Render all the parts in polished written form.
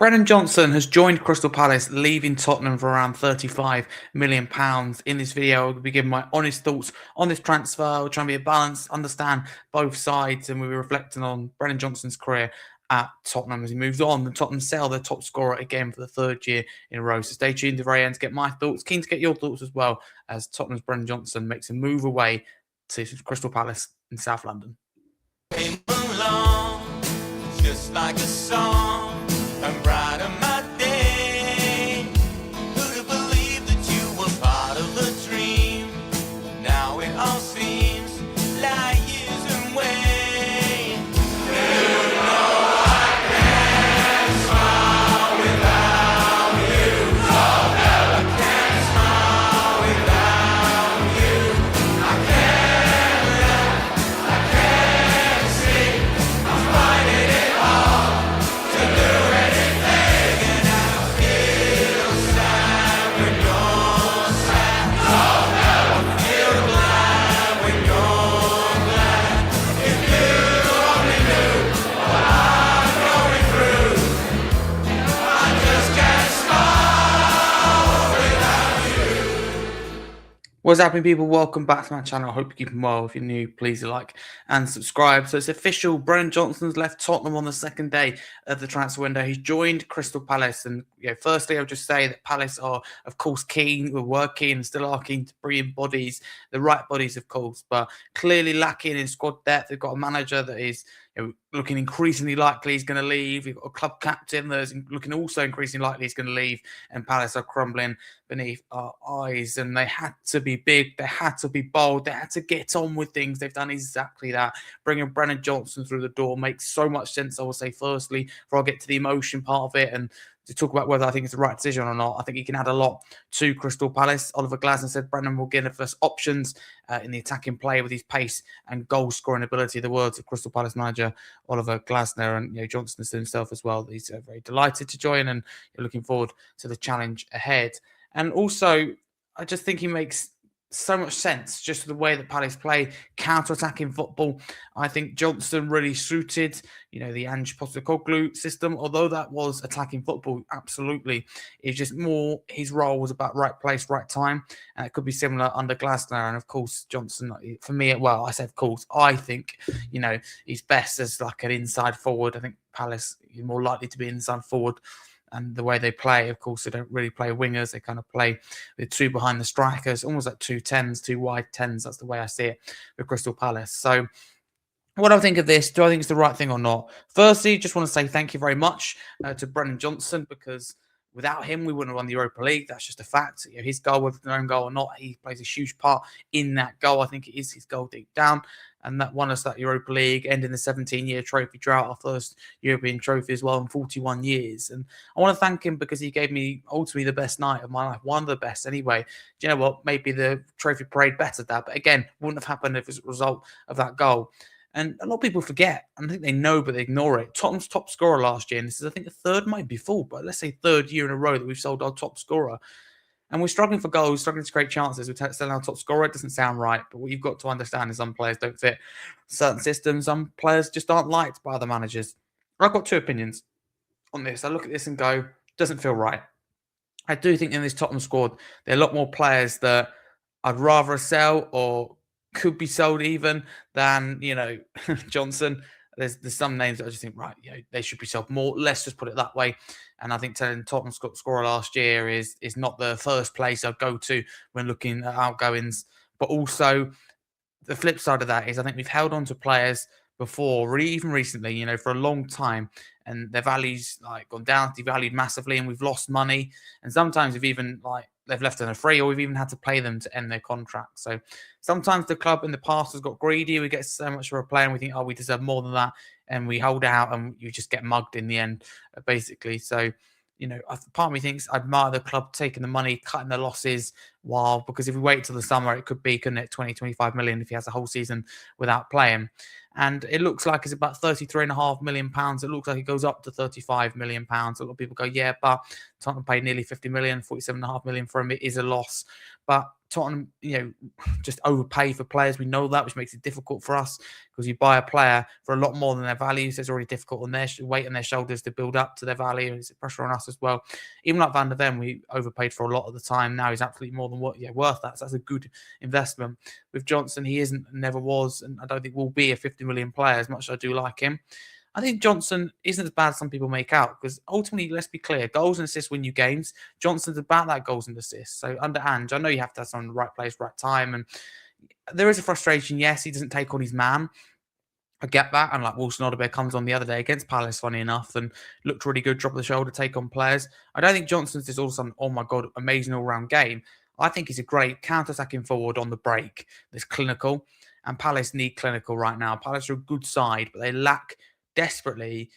Brennan Johnson has joined Crystal Palace, leaving Tottenham for around £35 million. In this video, I'll be giving my honest thoughts on this transfer. We're trying to be a balance, understand both sides, and we'll be reflecting on Brennan Johnson's career at Tottenham as he moves on. The Tottenham sell their top scorer again for the third year in a row. So stay tuned to the very end to get my thoughts. Keen to get your thoughts as well as Tottenham's Brennan Johnson makes a move away to Crystal Palace in South London. Came along, just like a song. I'm bright on my day. Who'd have believed that you were part of the dream? Now it all seems like years away. You know I can't smile without you. I can't smile without you. I can't laugh, I can't sing. I'm finding it hard to do anything, and I feel sad when you're sad. I feel glad when you're glad. If you only knew what I'm going through, I just can't smile without you. What's happening, people? Welcome back to my channel. I hope you're keeping well. If you're new, please like and subscribe. So it's official. Brennan Johnson's left Tottenham on the second day of the transfer window. He's joined Crystal Palace. And firstly, I'll just say that Palace are, of course, keen. We're working and still are keen to bring in bodies, the right bodies, of course, but clearly lacking in squad depth. They've got a manager that is looking increasingly likely he's going to leave. You've got a club captain that's looking also increasingly likely he's going to leave, and Palace are crumbling beneath our eyes. And they had to be big, they had to be bold, they had to get on with things. They've done exactly that. Bringing Brennan Johnson through the door makes so much sense. I will say, firstly, before I get to the emotion part of it and to talk about whether I think it's the right decision or not, I think he can add a lot to Crystal Palace. Oliver Glasner said Brennan will give us options in the attacking play with his pace and goal-scoring ability. The words of Crystal Palace manager Oliver Glasner, and Johnson said himself as well. He's very delighted to join and looking forward to the challenge ahead. And also, I just think he makes so much sense, just the way that Palace play counter-attacking football. I think Johnson really suited, the Ange Postecoglou system, although that was attacking football, absolutely. It's just more his role was about right place, right time, and it could be similar under Glasner. And of course, Johnson, for me, well, I said of course, I think, he's best as like an inside forward. I think Palace is more likely to be inside forward. And the way they play, of course, they don't really play wingers. They kind of play with two behind the strikers, almost like two wide tens. That's the way I see it with Crystal Palace. So what do I think of this? Do I think it's the right thing or not? Firstly, just want to say thank you very much to Brennan Johnson, because without him, we wouldn't have won the Europa League. That's just a fact. His goal, whether it's an own goal or not, he plays a huge part in that goal. I think it is his goal deep down. And that won us that Europa League, ending the 17-year trophy drought, our first European trophy as well in 41 years. And I want to thank him because he gave me ultimately the best night of my life, one of the best anyway. Do you know what? Maybe the trophy parade bettered that. But again, wouldn't have happened if it was a result of that goal. And a lot of people forget, and I think they know, but they ignore it. Tottenham's top scorer last year, and this is, I think, the third, might be full, but let's say third year in a row that we've sold our top scorer. And we're struggling for goals, struggling to create chances. We're selling our top scorer. It doesn't sound right. But what you've got to understand is some players don't fit certain systems. Some players just aren't liked by other managers. I've got two opinions on this. I look at this and go, doesn't feel right. I do think in this Tottenham squad, there are a lot more players that I'd rather sell or could be sold even than, Johnson. There's some names that I just think, right, they should be sold more. Let's just put it that way. And I think telling Tottenham scorer last year is not the first place I'd go to when looking at outgoings. But also the flip side of that is I think we've held on to players before, even recently, for a long time, and their values gone down, devalued massively, and we've lost money. And sometimes we've even they've left on a free, or we've even had to pay them to end their contract. So sometimes the club in the past has got greedy. We get so much for a player and we think, oh, we deserve more than that. And we hold out and you just get mugged in the end, basically. So, part of me thinks I admire the club taking the money, cutting the losses, because if we wait till the summer, it could be, couldn't it, 20-25 million if he has a whole season without playing. And it looks like it's about £33.5 million. It looks like it goes up to £35 million. A lot of people go, yeah, but Tottenham paid nearly 50 million, 47.5 million for him. It is a loss. But Tottenham, just overpay for players. We know that, which makes it difficult for us because you buy a player for a lot more than their value. So it's already difficult on their weight on their shoulders to build up to their value. It's pressure on us as well. Even like Van der Ven, we overpaid for a lot of the time. Now he's absolutely more than worth that. So that's a good investment. With Johnson, he isn't, never was, and I don't think will be a 50 million player as much as I do like him. I think Johnson isn't as bad as some people make out because ultimately, let's be clear, goals and assists win you games. Johnson's about that goals and assists. So under Ange, I know you have to have someone in the right place, right time. And there is a frustration. Yes, he doesn't take on his man. I get that. And like Wilson Odobert comes on the other day against Palace, funny enough, and looked really good, drop of the shoulder, take on players. I don't think Johnson's this all of a sudden, oh my God, amazing all-round game. I think he's a great counter-attacking forward on the break that's clinical. And Palace need clinical right now. Palace are a good side, but they lack desperately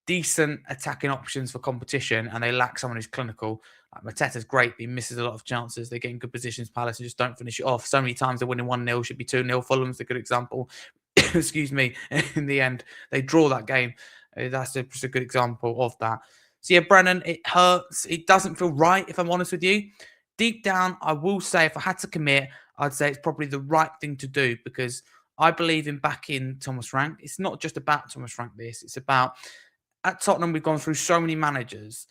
decent attacking options for competition, and they lack someone who's clinical. Like Mateta's great, but he misses a lot of chances. They get in good positions, Palace, and just don't finish it off. So many times they're winning 1-0, should be 2-0. Fulham's a good example. Excuse me. In the end, they draw that game. That's just a good example of that. So yeah, Brennan, it hurts. It doesn't feel right, if I'm honest with you. Deep down, I will say if I had to commit, I'd say it's probably the right thing to do because I believe in backing Thomas Frank. It's not just about Thomas Frank, it's about at Tottenham, we've gone through so many managers.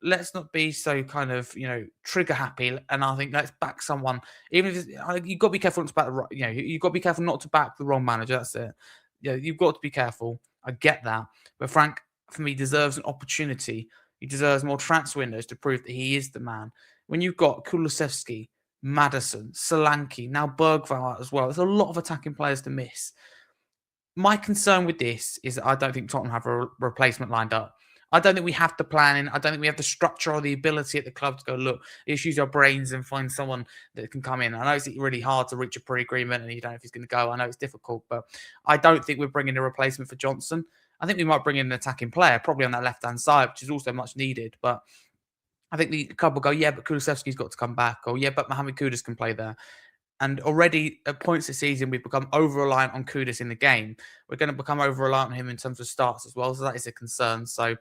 Let's not be so kind of, trigger happy. And I think let's back someone, even if you've got to be careful not to back the right, you've got to be careful not to back the wrong manager. That's it. You've got to be careful. I get that. But Frank, for me, deserves an opportunity. He deserves more transfer windows to prove that he is the man. When you've got Kulusevski, Maddison, Solanke, now Bergvall as well, there's a lot of attacking players to miss. My concern with this is that I don't think Tottenham have a replacement lined up. I don't think we have the planning. I don't think we have the structure or the ability at the club to go, look, let's use our brains and find someone that can come in. I know it's really hard to reach a pre-agreement and you don't know if he's going to go. I know it's difficult, but I don't think we're bringing a replacement for Johnson. I think we might bring in an attacking player, probably on that left-hand side, which is also much needed. But I think the club will go, yeah, but Kulusevski's got to come back. Or, yeah, but Mohamed Kudus can play there. And already at points this season, we've become over-reliant on Kudus in the game. We're going to become over-reliant on him in terms of starts as well. So that is a concern. So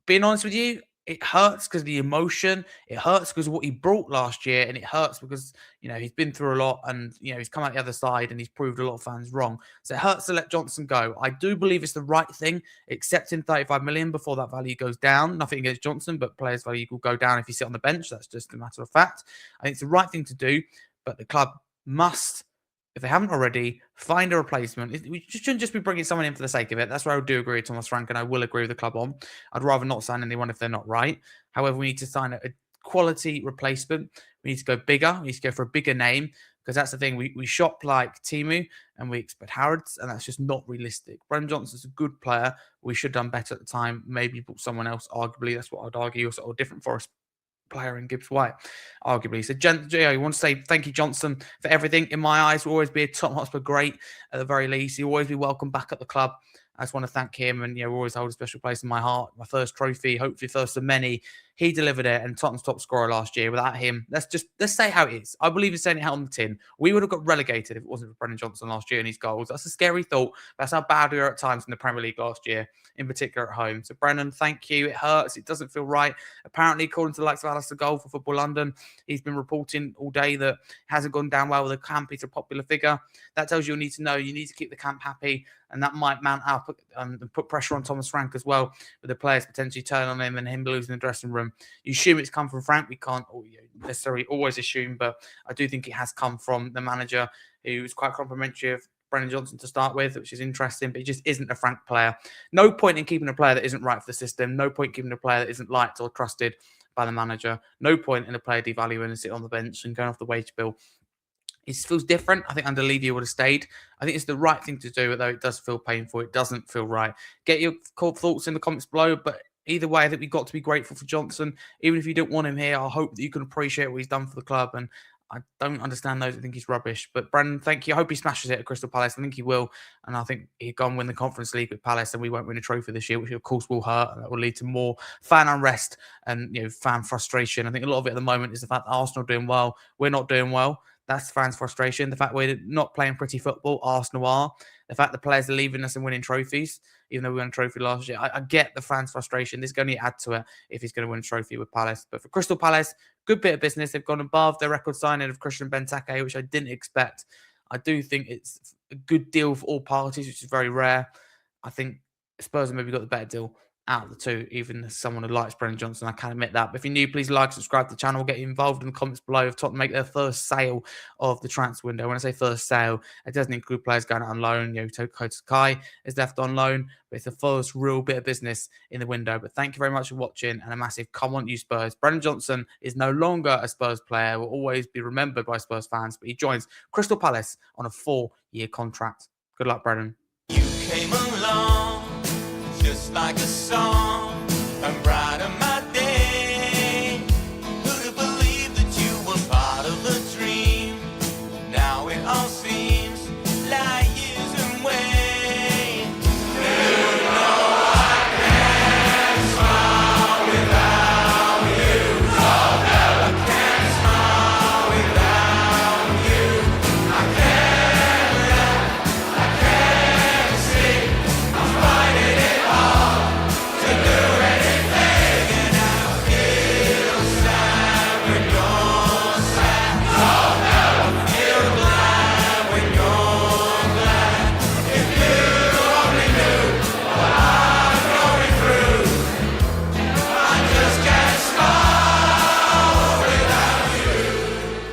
being honest with you, it hurts because of the emotion. It hurts because of what he brought last year. And it hurts because, he's been through a lot and, he's come out the other side and he's proved a lot of fans wrong. So it hurts to let Johnson go. I do believe it's the right thing, accepting 35 million before that value goes down. Nothing against Johnson, but players' value will go down if you sit on the bench. That's just a matter of fact. I think it's the right thing to do. But the club must, if they haven't already, find a replacement. We shouldn't just be bringing someone in for the sake of it. That's where I do agree with Thomas Frank, and I will agree with the club on. I'd rather not sign anyone if they're not right. However, we need to sign a quality replacement. We need to go bigger. We need to go for a bigger name because that's the thing. We shop like Timu and we expect Harrods, and that's just not realistic. Brennan Johnson's a good player. We should have done better at the time. Maybe bought someone else, arguably. That's what I'd argue, or sort of different for us. Player in Gibbs White, arguably. So, I want to say thank you, Johnson, for everything. In my eyes, will always be a Tottenham Hotspur great at the very least. He'll always be welcome back at the club. I just want to thank him, and we'll always hold a special place in my heart. My first trophy, hopefully first of many. He delivered it, and Tottenham's top scorer last year. Without him, let's say how it is. I believe in saying it out on the tin. We would have got relegated if it wasn't for Brennan Johnson last year and his goals. That's a scary thought. That's how bad we were at times in the Premier League last year, in particular at home. So, Brennan, thank you. It hurts. It doesn't feel right. Apparently, according to the likes of Alistair Gold for Football London, he's been reporting all day that it hasn't gone down well with the camp. He's a popular figure. That tells you need to know. You need to keep the camp happy, and that might mount up and put pressure on Thomas Frank as well, with the players potentially turn on him and him losing the dressing room. You assume it's come from Frank. We can't necessarily always assume, but I do think it has come from the manager, who was quite complimentary of Brennan Johnson to start with, which is interesting, but he just isn't a Frank player. No point in keeping a player that isn't right for the system. No point in keeping a player that isn't liked or trusted by the manager. No point in a player devaluing and sitting on the bench and going off the wage bill. It feels different. I think under Levy would have stayed. I think it's the right thing to do, although it does feel painful. It doesn't feel right. Get your thoughts in the comments below, but either way, I think we've got to be grateful for Johnson. Even if you don't want him here, I hope that you can appreciate what he's done for the club. And I don't understand those that think he's rubbish. But Brennan, thank you. I hope he smashes it at Crystal Palace. I think he will. And I think he'll go and win the Conference League with Palace, and we won't win a trophy this year, which of course will hurt. And that will lead to more fan unrest and fan frustration. I think a lot of it at the moment is the fact that Arsenal are doing well. We're not doing well. That's fans' frustration. The fact we're not playing pretty football, Arsenal are. The fact the players are leaving us and winning trophies, even though we won a trophy last year. I get the fans' frustration. This is going to add to it if he's going to win a trophy with Palace. But for Crystal Palace, good bit of business. They've gone above their record signing of Christian Benteke, which I didn't expect. I do think it's a good deal for all parties, which is very rare. I think Spurs have maybe got the better deal out of the two, even as someone who likes Brennan Johnson. I can admit that. But if you're new, please like, subscribe to the channel, get involved in the comments below if Tottenham make their first sale of the transfer window. When I say first sale, it doesn't include players going out on loan. Kota Kai is left on loan, but it's the first real bit of business in the window. But thank you very much for watching, and a massive come on you Spurs. Brennan Johnson is no longer a Spurs player, will always be remembered by Spurs fans, but he joins Crystal Palace on a 4-year contract. Good luck, Brennan. You came along just like a song.